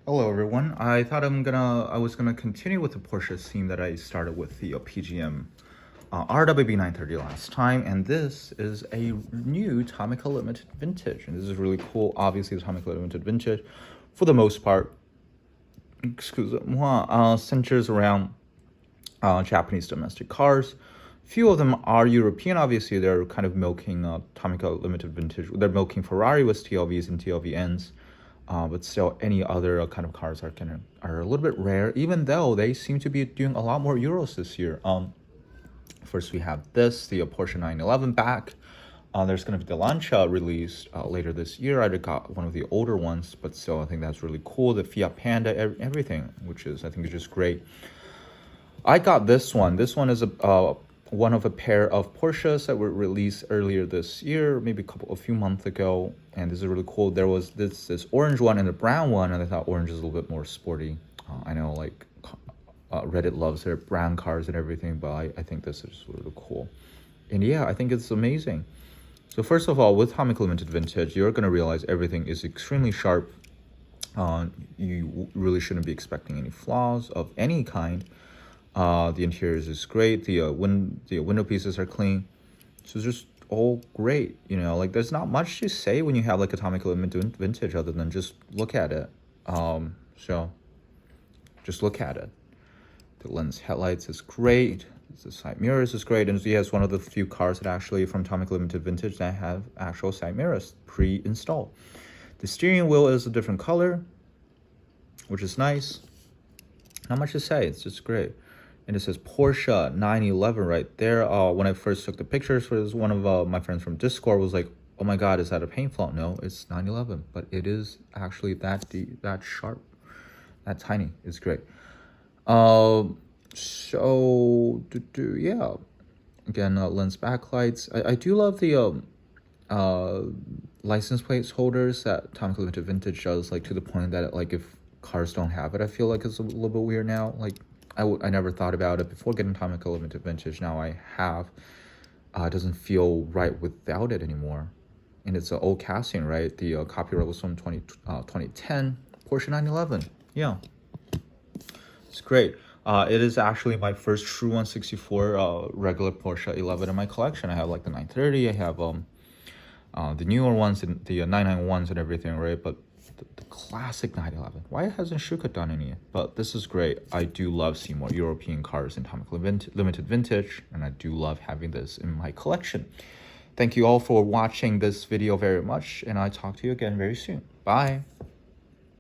Hello everyone. I was gonna continue with the Porsche theme that I started with the PGM RWB 930 last time, and this is a new Tomica Limited Vintage, and this is really cool. Obviously, the Tomica Limited Vintage, for the most part, centers around Japanese domestic cars. Few of them are European. Obviously, they're kind of milking Tomica Limited Vintage. They're milking Ferrari with TLVs and TLVNs. But still, any other kind of cars are a little bit rare, even though they seem to be doing a lot more Euros this year. First we have the Porsche 911 back. There's going to be the Lancia released later this year. I got one of the older ones, but still, I think that's really cool. The Fiat Panda, everything, which is, I think, is just great. I got this one. This one is one of a pair of Porsches that were released earlier this year, maybe a few months ago, and this is really cool. There was this orange one and a brown one, and I thought orange is a little bit more sporty. I know, like, Reddit loves their brown cars and everything, but I think this is really cool. And yeah, I think it's amazing. So first of all, with Tomica Limited Vintage, you're going to realize everything is extremely sharp. You really shouldn't be expecting any flaws of any kind. The interior is great. The window pieces are clean. So it's just all great. Like, there's not much to say when you have like a Tomica Limited Vintage other than just look at it. So just look at it. The lens headlights is great. The side mirrors is great, and he has one of the few cars that actually from Tomica Limited Vintage that have actual side mirrors pre-installed. The steering wheel is a different color, which is nice. Not much to say. It's just great. And it says Porsche 911 right there. When I first took the pictures for this, one of my friends from Discord was like, "Oh my God, is that a paint flaw?" No, it's 911, but it is actually that deep, that sharp, that tiny. It's great. Yeah. Again, lens backlights. I do love the license plates holders that Tomica Limited Vintage does, like, to the point that like if cars don't have it, I feel like it's a little bit weird now. Like, I never thought about it before getting Tomica Limited Vintage. Now I have. It doesn't feel right without it anymore. And it's an old casting, right? The copyright was from 2010. Porsche 911. Yeah. It's great. It is actually my first true 164 regular Porsche 11 in my collection. I have like the 930. I have the newer ones and the 991s and everything, right? But the classic 911. Why hasn't Shuka done any? But this is great. I do love seeing more European cars in Tomica Limited Vintage, and I do love having this in my collection. Thank you all for watching this video very much, and I'll talk to you again very soon. Bye.